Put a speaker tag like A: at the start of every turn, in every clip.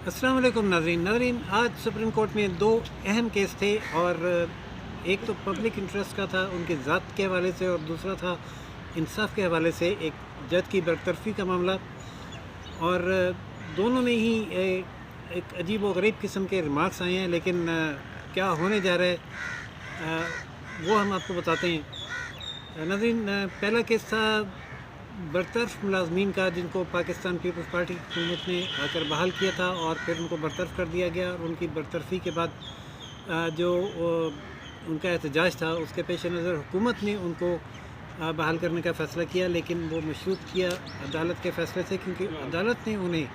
A: السلام علیکم ناظرین آج سپریم کورٹ میں دو اہم کیس تھے اور ایک تو پبلک انٹرسٹ کا تھا ان کی ذات کے حوالے سے، اور دوسرا تھا انصاف کے حوالے سے ایک جج کی برطرفی کا معاملہ۔ اور دونوں میں ہی ایک عجیب و غریب قسم کے ریمارکس آئے ہیں، لیکن کیا ہونے جا رہا ہے وہ ہم آپ کو بتاتے ہیں۔ ناظرین، پہلا کیس تھا برطرف ملازمین کا، جن کو پاکستان پیپلز پارٹی کی حکومت نے آ کر بحال کیا تھا اور پھر ان کو برطرف کر دیا گیا، اور ان کی برطرفی کے بعد جو ان کا احتجاج تھا اس کے پیش نظر حکومت نے ان کو بحال کرنے کا فیصلہ کیا، لیکن وہ مشروط کیا عدالت کے فیصلے سے، کیونکہ عدالت نے انہیں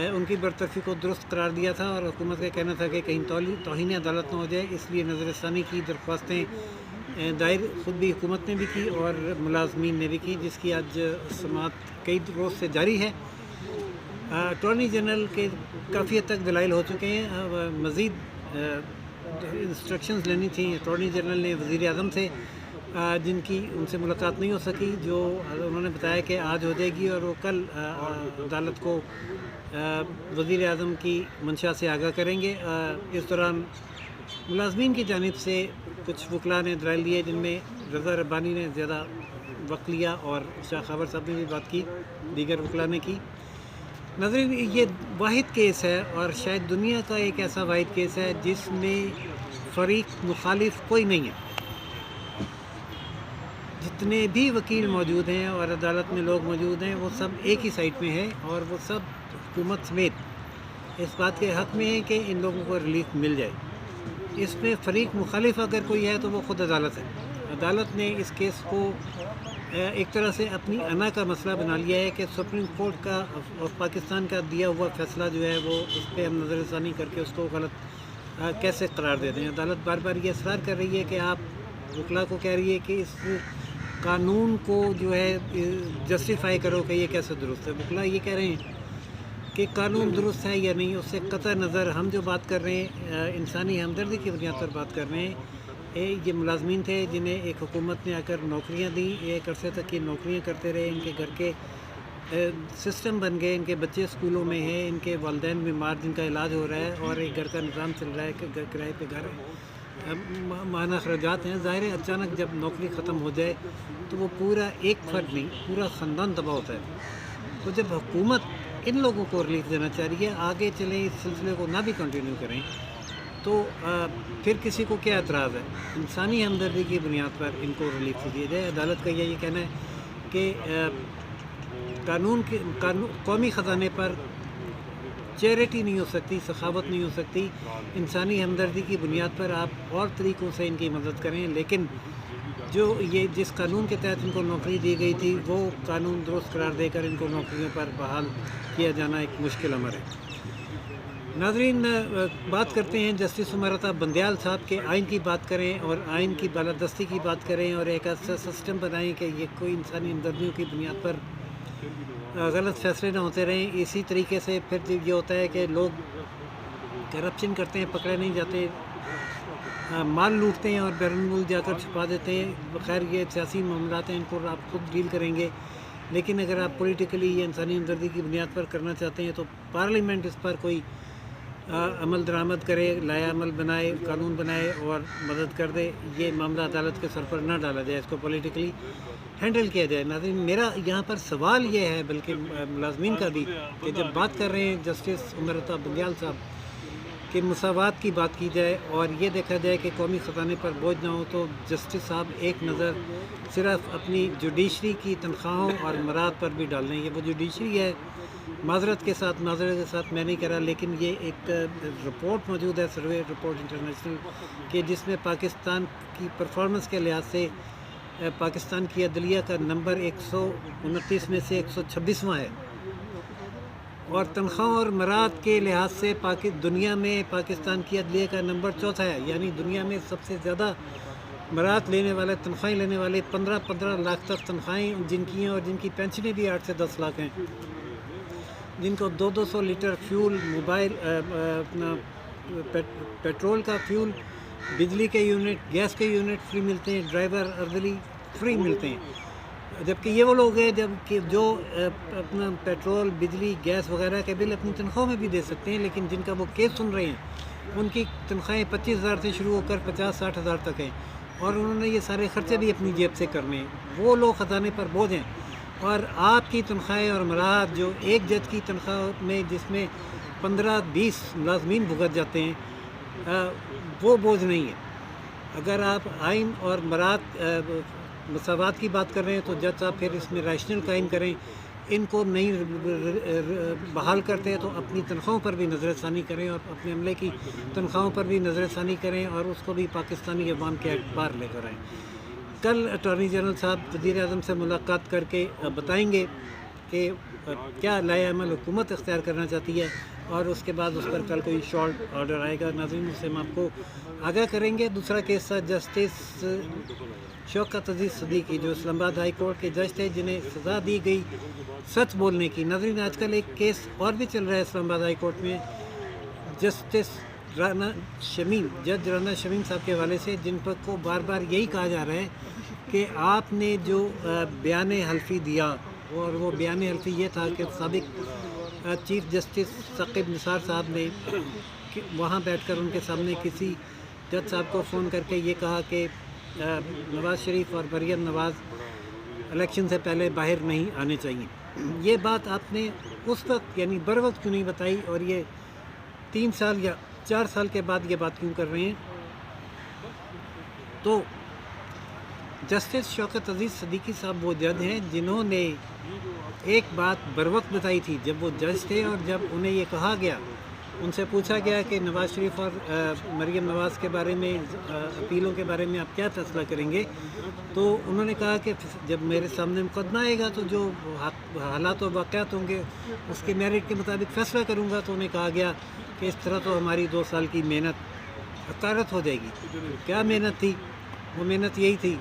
A: ان کی برطرفی کو درست قرار دیا تھا، اور حکومت کا کہنا تھا کہ کہیں توہین عدالت نہ ہو جائے، اس لیے نظر ثانی کی درخواستیں دائر خود بھی حکومت نے بھی کی اور ملازمین نے بھی کی، جس کی آج سماعت کئی روز سے جاری ہے۔ اٹارنی جنرل کے کافی حد تک دلائل ہو چکے ہیں، مزید انسٹرکشنز لینی تھیں اٹارنی جنرل نے وزیر اعظم سے، جن کی ان سے ملاقات نہیں ہو سکی، جو انہوں نے بتایا کہ آج ہو جائے گی، اور وہ کل عدالت کو وزیر اعظم کی منشا سے آگاہ کریں گے۔ اس دوران ملازمین کی جانب سے کچھ وکلاء نے دلائل دیے، جن میں رضا ربانی نے زیادہ وقت لیا اور شاہ خاور صاحب نے بھی بات کی، دیگر وکلاء نے کی۔ ناظرین، یہ واحد کیس ہے اور شاید دنیا کا ایک ایسا واحد کیس ہے جس میں فریق مخالف کوئی نہیں ہے۔ جتنے بھی وکیل موجود ہیں اور عدالت میں لوگ موجود ہیں، وہ سب ایک ہی سائٹ میں ہیں، اور وہ سب حکومت سمیت اس بات کے حق میں ہیں کہ ان لوگوں کو ریلیف مل جائے۔ اس میں فریق مخالف اگر کوئی ہے تو وہ خود عدالت ہے۔ عدالت نے اس کیس کو ایک طرح سے اپنی انا کا مسئلہ بنا لیا ہے کہ سپریم کورٹ کا اور پاکستان کا دیا ہوا فیصلہ جو ہے وہ اس پہ ہم نظر ثانی کر کے اس کو غلط کیسے قرار دے دیں۔ عدالت بار بار یہ اصرار کر رہی ہے کہ آپ وکلاء کو کہہ رہی ہے کہ اس قانون کو جو ہے جسٹیفائی کرو کہ یہ کیسے درست ہے۔ وکلاء یہ کہہ رہے ہیں کہ قانون درست ہے یا نہیں، اس سے قطع نظر ہم جو بات کر رہے ہیں انسانی ہمدردی کی بنیاد پر بات کر رہے ہیں۔ یہ ملازمین تھے جنہیں ایک حکومت نے آ کر نوکریاں دیں، ایک عرصے تک یہ نوکریاں کرتے رہے، ان کے گھر کے سسٹم بن گئے، ان کے بچے اسکولوں میں ہیں، ان کے والدین بیمار جن کا علاج ہو رہا ہے، اور ایک گھر کا نظام چل رہا ہے کہ کرائے پہ گھر ماہانہ اخراجات ہیں۔ ظاہر ہے اچانک جب نوکری ختم ہو جائے تو وہ پورا ایک فرد نہیں، پورا خاندان تباہ ہوتا ہے۔ تو جب حکومت ان لوگوں کو ریلیف دینا چاہ رہی ہے، آگے چلیں اس سلسلے کو نہ بھی کنٹینیو کریں، تو پھر کسی کو کیا اعتراض ہے؟ انسانی ہمدردی کی بنیاد پر ان کو ریلیف دیا جائے۔ عدالت کا یہ کہنا ہے کہ قومی خزانے پر چیریٹی نہیں ہو سکتی، سخاوت نہیں ہو سکتی۔ انسانی ہمدردی کی بنیاد پر آپ اور طریقوں سے ان کی مدد کریں، لیکن جو یہ جس قانون کے تحت ان کو نوکری دی گئی تھی وہ قانون درست قرار دے کر ان کو نوکریوں پر بحال کیا جانا ایک مشکل امر ہے۔ ناظرین، بات کرتے ہیں جسٹس عمر بندیال صاحب کے آئین کی بات کریں اور آئین کی بالادستی کی بات کریں، اور ایک ایسا سسٹم بنائیں کہ یہ کوئی انسانی ہمدردیوں کی بنیاد پر غلط فیصلے نہ ہوتے رہیں۔ اسی طریقے سے پھر یہ ہوتا ہے کہ لوگ کرپشن کرتے ہیں، پکڑے نہیں جاتے، مال لوٹتے ہیں اور بیرون ملک جا کر چھپا دیتے ہیں۔ بخیر یہ سیاسی معاملات ہیں، ان کو آپ خود ڈیل کریں گے، لیکن اگر آپ پولیٹیکلی یہ انسانی ہمدردی کی بنیاد پر کرنا چاہتے ہیں تو پارلیمنٹ اس پر کوئی عمل درآمد کرے، لایا عمل بنائے، قانون بنائے اور مدد کر دے۔ یہ معاملہ عدالت کے سر پر نہ ڈالا جائے، اس کو پولیٹیکلی ہینڈل کیا جائے۔ ناظرین، میرا یہاں پر سوال یہ ہے، بلکہ ملازمین کا بھی، کہ جب بات کر رہے ہیں جسٹس عمر بندیال صاحب کہ مساوات کی بات کی جائے اور یہ دیکھا جائے کہ قومی خزانے پر بوجھ نہ ہو، تو جسٹس صاحب ایک نظر صرف اپنی جوڈیشری کی تنخواہوں اور مراد پر بھی ڈال دیں۔ یہ وہ جوڈیشری ہے، معذرت کے ساتھ میں نہیں کہہ رہا، لیکن یہ ایک رپورٹ موجود ہے، سروے رپورٹ انٹرنیشنل، کہ جس میں پاکستان کی پرفارمنس کے لحاظ سے پاکستان کی عدلیہ کا نمبر 129 میں سے 126واں ہے، اور تنخواہ اور مراد کے لحاظ سے دنیا میں پاکستان کی عدلیہ کا نمبر 4 ہے، یعنی دنیا میں سب سے زیادہ مراد لینے والے، تنخواہیں لینے والے 15 لاکھ تک تنخواہیں جن کی ہیں، اور جن کی پینشنیں بھی 8 سے 10 لاکھ ہیں، جن کو 200 لیٹر فیول، موبائل اپنا پیٹرول کا فیول، بجلی کے یونٹ، گیس کے یونٹ فری ملتے ہیں، ڈرائیور ارلی فری ملتے ہیں۔ جبکہ یہ وہ لوگ ہیں جو اپنا پیٹرول، بجلی، گیس وغیرہ کے بل اپنی تنخواہوں میں بھی دے سکتے ہیں، لیکن جن کا وہ کیس سن رہے ہیں ان کی تنخواہیں 25,000 سے شروع ہو کر 50-60,000 تک ہیں، اور انہوں نے یہ سارے خرچے بھی اپنی جیب سے کرنے ہیں، وہ لوگ خزانے پر بوجھ ہیں۔ اور آپ کی تنخواہیں اور مراحت جو ایک جج کی تنخواہ میں جس میں 15-20 ملازمین بھگت جاتے ہیں، وہ بوجھ نہیں ہے۔ اگر آپ آئین اور مراحت مساوات کی بات کر رہے ہیں تو جج صاحب پھر اس میں ریشنل قائم کریں، ان کو نہیں بحال کرتے تو اپنی تنخواہوں پر بھی نظر ثانی کریں اور اپنے عملے کی تنخواہوں پر بھی نظر ثانی کریں اور اس کو بھی پاکستانی عوام کے اعتبار لے کر آئیں۔ کل اٹارنی جنرل صاحب وزیر اعظم سے ملاقات کر کے بتائیں گے کہ کیا لائحہ عمل حکومت اختیار کرنا چاہتی ہے، اور اس کے بعد اس پر کل کوئی شارٹ آرڈر آئے گا۔ ناظرین، اس سے ہم آپ کو آگاہ کریں گے۔ دوسرا کیس تھا جسٹس شوکت عزیز صدیقی، جو اسلام آباد ہائی کورٹ کے جج تھے، جنہیں سزا دی گئی سچ بولنے کی۔ ناظرین، آج کل ایک کیس اور بھی چل رہا ہے اسلام آباد ہائی کورٹ میں جسٹس رانا شمیم، جج رانا شمیم صاحب کے حوالے سے، جن پر کو بار بار یہی کہا جا رہا ہے کہ آپ نے جو بیان حلفی دیا، اور وہ بیان حلفی یہ تھا کہ سابق چیف جسٹس ثاقب نثار صاحب نے وہاں بیٹھ کر ان کے سامنے کسی جج صاحب کو فون کر کے یہ کہا کہ نواز شریف اور مریم نواز الیکشن سے پہلے باہر نہیں آنے چاہیے۔ یہ بات آپ نے اس وقت یعنی بر وقت کیوں نہیں بتائی، اور یہ 3 سال یا 4 سال کے بعد یہ بات کیوں کر رہے ہیں؟ تو جسٹس شوکت عزیز صدیقی صاحب وہ جج ہیں جنہوں نے ایک بات بر وقت بتائی تھی جب وہ جج تھے، اور جب انہیں یہ کہا گیا، ان سے پوچھا گیا کہ نواز شریف اور مریم نواز کے بارے میں اپیلوں کے بارے میں آپ کیا فیصلہ کریں گے، تو انہوں نے کہا کہ جب میرے سامنے مقدمہ آئے گا تو جو حالات و واقعات ہوں گے اس کے میرٹ کے مطابق فیصلہ کروں گا۔ تو انہیں کہا گیا کہ اس طرح تو ہماری 2 سال کی محنت حقارت ہو جائے گی۔ کیا محنت تھی؟ وہ محنت یہی تھی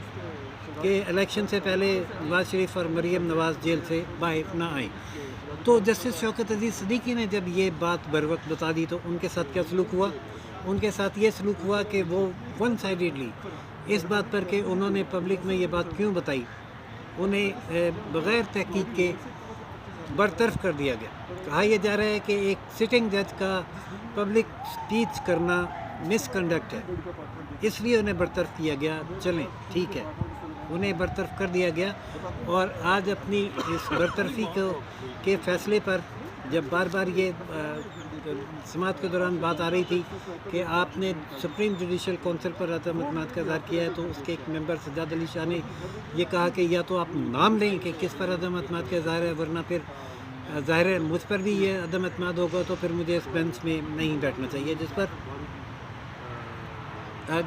A: کہ الیکشن سے پہلے نواز شریف اور مریم نواز جیل سے باہر نہ آئیں۔ تو جسٹس شوکت عزیز صدیقی نے جب یہ بات بر وقت بتا دی تو ان کے ساتھ کیا سلوک ہوا؟ ان کے ساتھ یہ سلوک ہوا کہ وہ ون سائیڈڈلی اس بات پر کہ انہوں نے پبلک میں یہ بات کیوں بتائی، انہیں بغیر تحقیق کے برطرف کر دیا گیا۔ کہا یہ جا رہا ہے کہ ایک سٹنگ جج کا پبلک سپیچ کرنا مس کنڈکٹ ہے، اس لیے انہیں برطرف کیا گیا۔ چلیں ٹھیک ہے، انہیں برطرف کر دیا گیا، اور آج اپنی اس برطرفی کے فیصلے پر جب بار بار یہ سماعت کے دوران بات آ رہی تھی کہ آپ نے سپریم جوڈیشل کونسل پر عدم اعتماد کا اظہار کیا ہے، تو اس کے ایک ممبر سجاد علی شاہ نے یہ کہا کہ یا تو آپ نام لیں کہ کس پر عدم اعتماد کا اظہار ہے، ورنہ پھر ظاہر ہے مجھ پر بھی یہ عدم اعتماد ہوگا تو پھر مجھے اس بینچ میں نہیں بیٹھنا چاہیے۔ جس پر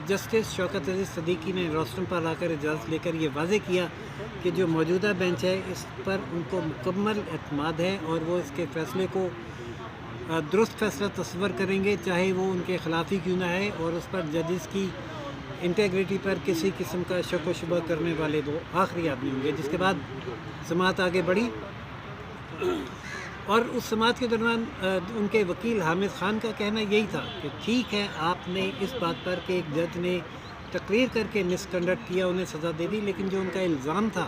A: جسٹس شوکت عزیز صدیقی نے روسٹرم پر آ کر اجازت لے کر یہ واضح کیا کہ جو موجودہ بینچ ہے اس پر ان کو مکمل اعتماد ہے، اور وہ اس کے فیصلے کو درست فیصلہ تصور کریں گے، چاہے وہ ان کے خلاف ہی کیوں نہ ہے، اور اس پر ججز کی انٹیگریٹی پر کسی قسم کا شک و شبہ کرنے والے وہ آخری آدمی ہوں گے۔ جس کے بعد سماعت آگے بڑھی، اور اس سماعت کے دوران ان کے وکیل حامد خان کا کہنا یہی تھا کہ ٹھیک ہے، آپ نے اس بات پر کہ ایک جج نے تقریر کر کے مس کنڈکٹ کیا انہیں سزا دے دی، لیکن جو ان کا الزام تھا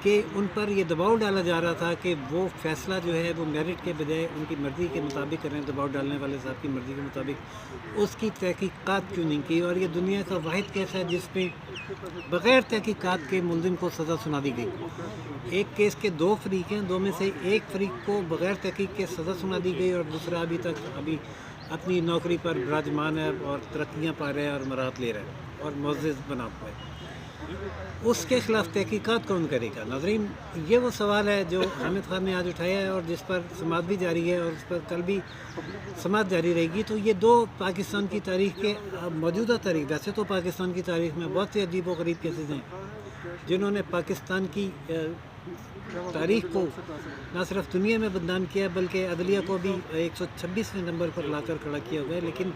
A: کہ ان پر یہ دباؤ ڈالا جا رہا تھا کہ وہ فیصلہ جو ہے وہ میرٹ کے بجائے ان کی مرضی کے مطابق کریں، دباؤ ڈالنے والے صاحب کی مرضی کے مطابق، اس کی تحقیقات کیوں نہیں کی۔ اور یہ دنیا کا واحد کیس ہے جس میں بغیر تحقیقات کے ملزم کو سزا سنا دی گئی۔ ایک کیس کے 2 فریق ہیں، 2 میں سے ایک فریق کو بغیر تحقیق کے سزا سنا دی گئی، اور دوسرا ابھی اپنی نوکری پر براجمان ہے اور ترقیاں پا رہا ہے اور مراحت لے رہا ہے اور معزز بنا ہوا ہے۔ اس کے خلاف تحقیقات کون کرے گا؟ ناظرین، یہ وہ سوال ہے جو حامد خان نے آج اٹھایا ہے، اور جس پر سماعت بھی جاری ہے، اور اس پر کل بھی سماعت جاری رہے گی۔ تو یہ 2 پاکستان کی تاریخ کے موجودہ تاریخ، ویسے تو پاکستان کی تاریخ میں بہت سے عجیب و غریب کیسز ہیں جنہوں نے پاکستان کی تاریخ کو نہ صرف دنیا میں بدنام کیا بلکہ عدلیہ کو بھی 126ویں نمبر پر لا کر کھڑا کیا ہوا ہے۔ لیکن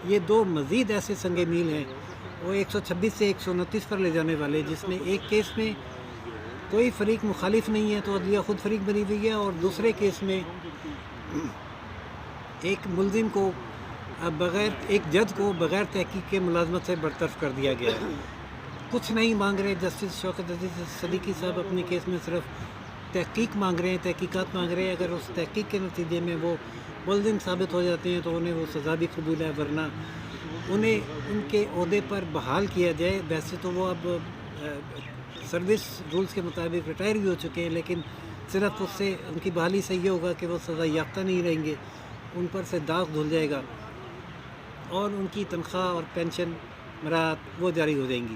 A: یہ 2 مزید ایسے سنگ میل ہیں، وہ 126 سے 129 پر لے جانے والے، جس میں ایک کیس میں کوئی فریق مخالف نہیں ہے تو عدلیہ خود فریق بنی ہوئی ہے، اور دوسرے کیس میں ایک ملزم کو ایک جج کو بغیر تحقیق کے ملازمت سے برطرف کر دیا گیا ہے۔ کچھ نہیں مانگ رہے جسٹس شوکت عزیز صدیقی صاحب اپنے کیس میں صرف تحقیق مانگ رہے ہیں، تحقیقات مانگ رہے ہیں. اگر اس تحقیق کے نتیجے میں وہ ملزم ثابت ہو جاتے ہیں تو انہیں وہ سزا بھی قبول ہے، ورنہ انہیں ان کے عہدے پر بحال کیا جائے. ویسے تو وہ اب سروس رولز کے مطابق ریٹائر بھی ہو چکے ہیں، لیکن صرف اس سے ان کی بحالی سے یہ ہوگا کہ وہ سزا یافتہ نہیں رہیں گے، ان پر سے داغ دھل جائے گا اور ان کی تنخواہ اور پینشن مراعات وہ جاری ہو جائیں گی.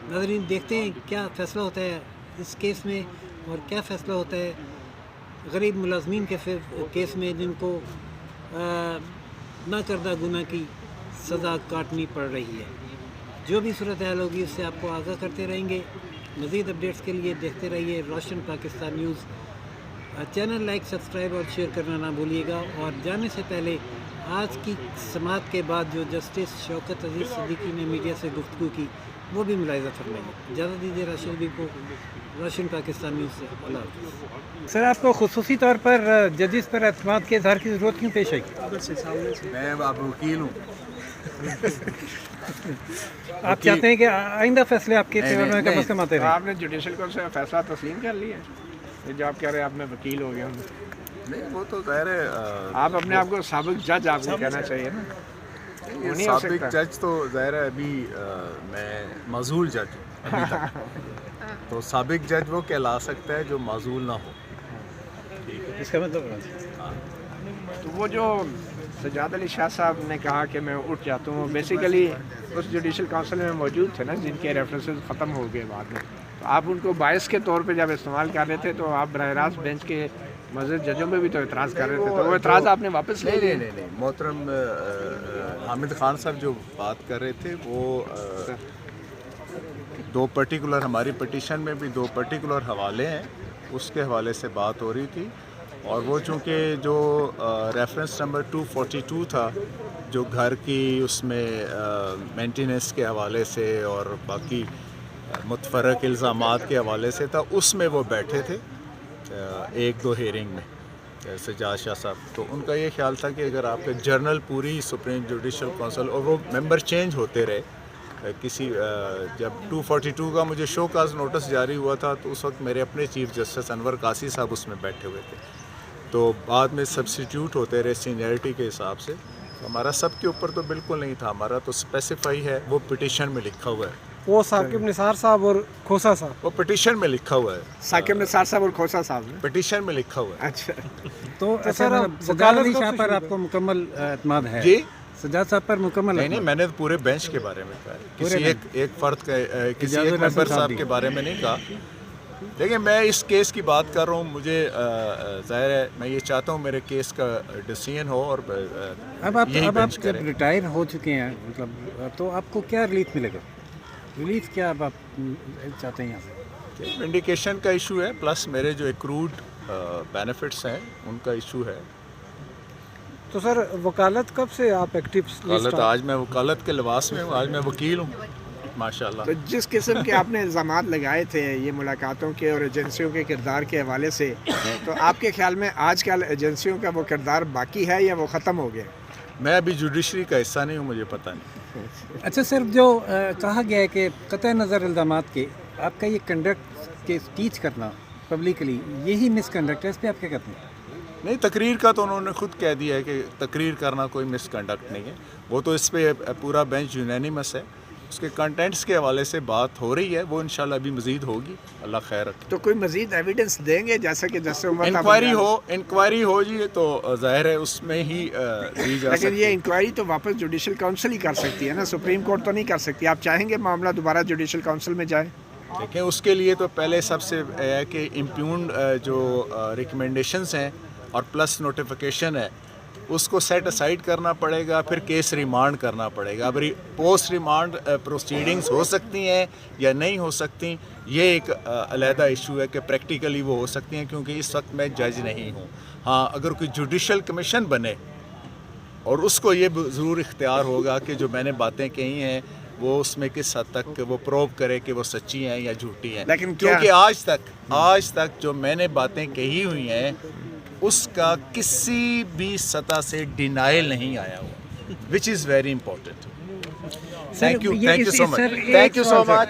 A: ناظرین دیکھتے ہیں کیا فیصلہ ہوتا ہے اس کیس میں اور کیا فیصلہ ہوتا ہے غریب ملازمین کے کیس میں جن کو نہ کردہ گناہ کی سزا کاٹنی پڑ رہی ہے. جو بھی صورتحال ہوگی اس سے آپ کو آگاہ کرتے رہیں گے. مزید اپڈیٹس کے لیے دیکھتے رہیے روشن Pakistan news. Channel like, subscribe اور شیئر کرنا نہ بھولیے گا. اور جانے سے پہلے آج کی سماعت کے بعد جو جسٹس شوکت عزیز صدیقی نے میڈیا سے گفتگو کی وہ بھی ملاحظہ فرمائیے. اجازت دیجیے راشد بھی کو روشن پاکستان نیوز سے. اللہ حافظ. سر آپ کو خصوصی طور پر ججز پر اعتماد کے اظہار کی ضرورت کیوں پیش آئی؟
B: میں اب وکیل ہوں.
A: آپ چاہتے ہیں کہ آئندہ فیصلے آپ کے فیور میں کم از کم آتے رہیں؟
C: آپ نے جوڈیشل کورٹ سے فیصلہ تسلیم کر لیا ہے جو آپ کہہ رہے ہیں آپ میں وکیل ہو گیا ہوں؟
B: نہیں وہ تو ظاہر ہے
C: آپ اپنے آپ کو سابق جج آپ کو کہنا چاہیے نا. نہیں ہو
B: سابق
C: سکتا.
B: جج تو ظاہر ہے ابھی میں معزول جج ہوں ابھی تک. تو سابق جج وہ کہلا سکتا ہے جو معزول نہ ہو.
A: اس کا مطلب
C: تو وہ جو سجاد علی شاہ صاحب نے کہا کہ میں اٹھ جاتا ہوں، بیسیکلی اس جوڈیشل کونسل میں موجود تھے نا جن کے ریفرنسز ختم ہو گئے بعد میں. تو آپ ان کو باعث کے طور پہ جب استعمال کر رہے تھے تو آپ براہ راست بینچ کے مزید ججوں پہ بھی تو اعتراض کر رہے تھے، تو وہ اعتراض آپ نے واپس لے لیے؟
B: نہیں محترم حامد خان صاحب جو بات کر رہے تھے وہ دو پرٹیکولر ہماری پٹیشن میں بھی دو پرٹیکولر حوالے ہیں، اس کے حوالے سے بات ہو رہی تھی. اور وہ چونکہ جو ریفرنس نمبر 242 تھا جو گھر کی اس میں مینٹیننس کے حوالے سے اور باقی متفرق الزامات کے حوالے سے تھا، اس میں وہ بیٹھے تھے ایک دو ہیئرنگ میں سجاد شاہ صاحب. تو ان کا یہ خیال تھا کہ اگر آپ کے جرنل پوری سپریم جوڈیشل کونسل اور وہ ممبر چینج ہوتے رہے کسی جب 242 کا مجھے شو کاز نوٹس جاری ہوا تھا تو اس وقت میرے اپنے چیف جسٹس انور قاسی صاحب اس میں بیٹھے ہوئے تھے. تو بعد میں سبسٹیٹیوٹ ہوتے رہے سینئرٹی کے حساب سے. ہمارا سب کے اوپر تو بالکل نہیں تھا، ہمارا تو اسپیسیفائی ہے، وہ پٹیشن میں لکھا ہوا ہے.
D: وہ ثاقب نثار صاحب اور کھوسا صاحب،
B: وہ پٹیشن میں لکھا ہوا ہے.
C: ثاقب نثار صاحب اور کھوسا صاحب نے
B: پٹیشن میں لکھا ہوا ہے.
C: اچھا.
A: تو سر سجاد علی شاہ پر آپ کو مکمل اعتماد ہے؟
B: جی
A: سجاد صاحب پر مکمل
B: نہیں میں نے پورے بینچ کے بارے میں کہا، کسی ایک فرد کا کسی ایک ممبر صاحب کے بارے میں نہیں کہا. دیکھیں میں اس کیس کی بات کر رہا ہوں، مجھے ظاہر ہے میں یہ چاہتا ہوں میرے کیس کا ڈیسیژن ہو اور
A: اب آپ جب ریٹائر ہو چکے ہیں مطلب تو آپ کو کیا ریلیف ملے گا؟ ریلیف کیا اب آپ چاہتے ہیں یہاں سے؟
B: ونڈیکیشن کا ایشو ہے، پلس میرے جو ایکروڈ بینیفٹس ہیں ان کا ایشو ہے.
D: تو سر وکالت کب سے آپ ایکٹیو؟
B: آج میں وکالت کے لباس میں ہوں، آج میں وکیل ہوں ماشاءاللہ.
C: تو جس قسم کے آپ نے الزامات لگائے تھے یہ ملاقاتوں کے اور ایجنسیوں کے کردار کے حوالے سے، تو آپ کے خیال میں آج کل ایجنسیوں کا وہ کردار باقی ہے یا وہ ختم ہو گیا؟
B: میں ابھی جوڈیشری کا حصہ نہیں ہوں، مجھے پتہ نہیں.
A: اچھا سر، جو کہا گیا ہے کہ قطع نظر الزامات کے آپ کا یہ کنڈکٹ کے ٹیچ کرنا پبلکلی یہی مس کنڈکٹ ہے، اس پہ آپ کیا کہتے ہیں؟
B: نہیں، تقریر کا تو انہوں نے خود کہہ دیا ہے کہ تقریر کرنا کوئی مس کنڈکٹ نہیں ہے. وہ تو اس پہ پورا بینچ یونینیمس ہے. اس کے کنٹینٹس کے حوالے سے بات ہو رہی ہے، وہ انشاءاللہ ابھی مزید ہوگی. اللہ خیر رکھے.
C: تو کوئی مزید ایویڈنس دیں گے جیسا کہ جیسے
B: انکوائری ہو جی تو ظاہر ہے اس میں ہی دی جا سکتی ہے.
C: لیکن یہ انکوائری تو واپس جوڈیشل کونسل ہی کر سکتی ہے نا، سپریم کورٹ تو نہیں کر سکتی. آپ چاہیں گے معاملہ دوبارہ جوڈیشل کونسل میں جائے؟
B: دیکھیں اس کے لیے تو پہلے سب سے ہے کہ امپیونڈ جو ریکمنڈیشنز ہیں اور پلس نوٹیفیکیشن ہے اس کو سیٹ اسائڈ کرنا پڑے گا، پھر کیس ریمانڈ کرنا پڑے گا. اب پوسٹ ریمانڈ پروسیڈنگز ہو سکتی ہیں یا نہیں ہو سکتی، یہ ایک علیحدہ ایشو ہے کہ پریکٹیکلی وہ ہو سکتی ہیں کیونکہ اس وقت میں جج نہیں ہوں. ہاں اگر کوئی جوڈیشل کمیشن بنے اور اس کو یہ ضرور اختیار ہوگا کہ جو میں نے باتیں کہی ہیں وہ اس میں کس حد تک وہ پروو کرے کہ وہ سچی ہیں یا جھوٹی ہیں.
C: لیکن
B: کیونکہ آج تک جو میں نے باتیں کہی ہوئی ہیں اس کا کسی بھی سطح سے ڈینائل نہیں آیا ہوا، which is very important. Thank you so much.